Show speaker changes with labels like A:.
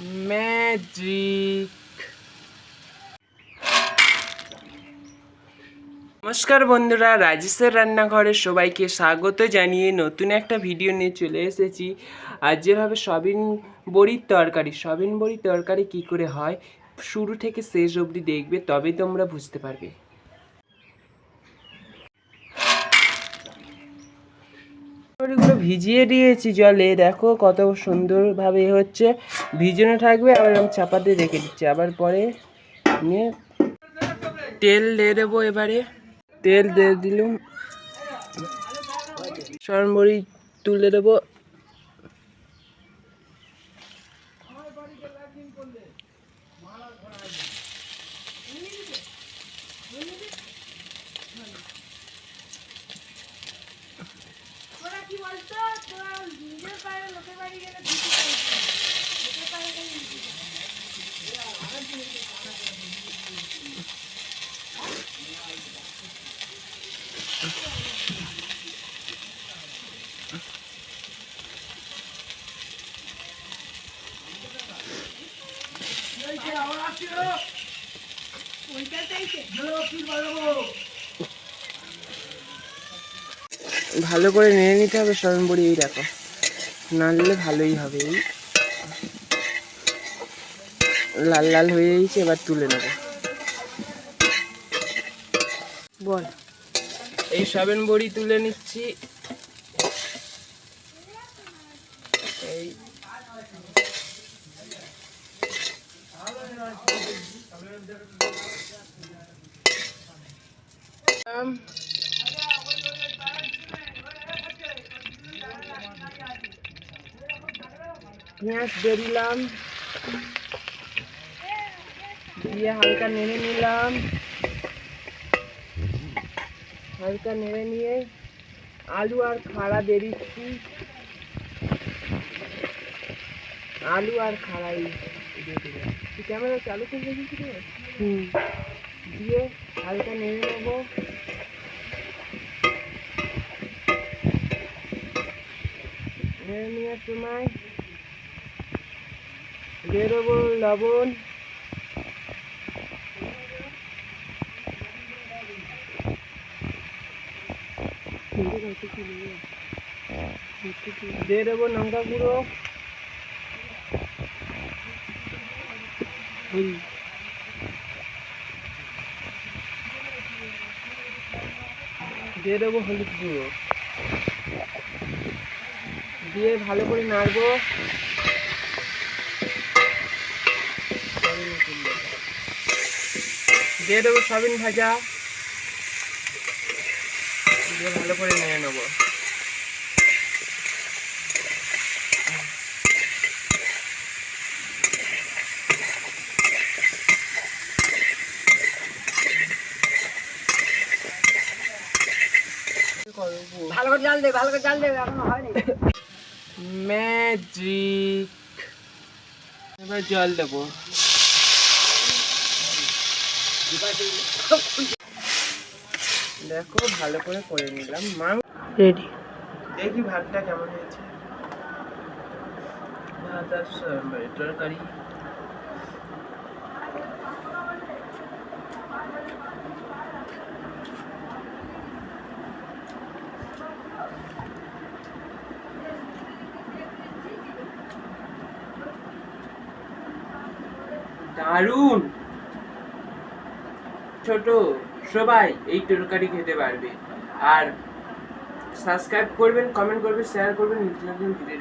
A: Magic. নমস্কার বন্ধুরা, রাজেশের রান্নাঘরে সবাইকে স্বাগত জানিয়ে নতুন একটা ভিডিও নিয়ে চলে এসেছি। আজ যেভাবে সয়াবিন বড়ির তরকারি কী করে হয় শুরু থেকে শেষ অবধি দেখবে, তবেই তোমরা বুঝতে পারবে। বড়িগুলো ভিজিয়ে দিয়েছি জলে, দেখো কত সুন্দরভাবে হচ্ছে, ভিজানো থাকবে। আবার আমি চাপা দিয়ে রেখে দিচ্ছি, আবার পরে নিয়ে তেল দিয়ে দেবো। এবারে তেল দিয়ে দিলাম, সয়াবিন বড়ি তুলে দেবো। ভালো করে নেড়ে নিতে হবে সয়াবিন বড়ি, এই দেখো, নাড়লে ভালোই হবে। এই লাল লাল হয়ে গেছে, এবার তুলে নেব। বল, এই সয়াবিন বড়ি তুলে নিচ্ছি। এই পেঁয়াজ দিয়ে দিলাম, দিয়ে হালকা নেড়ে নিলাম। হালকা নেড়ে নিয়ে আলু আর খাড়া দিয়ে দিচ্ছি। আলু আর খাড়াই দিয়ে দিলাম। ক্যামেরা চালু করে রেখেছি তো, দিয়ে হালকা নেড়ে নেবো। নেড়ে নেওয়ার সময় দিয়ে দেবো লবণ, দিয়ে দেবো লঙ্কা গুঁড়ো, দিয়ে দেবো হলুদ গুঁড়ো, দিয়ে ভালো করে নাড়বো। দিয়ে দেবো সয়াবিন ভাজা, দিয়ে ভালো করে নেড়ে নেবো।
B: ভালো করে জাল দে, ভালো করে জাল দে, এখনো হয়নি।
A: ম্যাজিক। এবার জল দেবো। দেখো ভালো করে নিলাম। রেডি। দেখি ভাতটা কেমন হয়েছে। ভাত আর সয়াবিন তরকারি। দারুণ। ছোট সবাই এই তরকারি খেতে পারবে। আর সাবস্ক্রাইব করবেন, কমেন্ট করবেন, শেয়ার করবেন, নতুন নতুন ভিডিও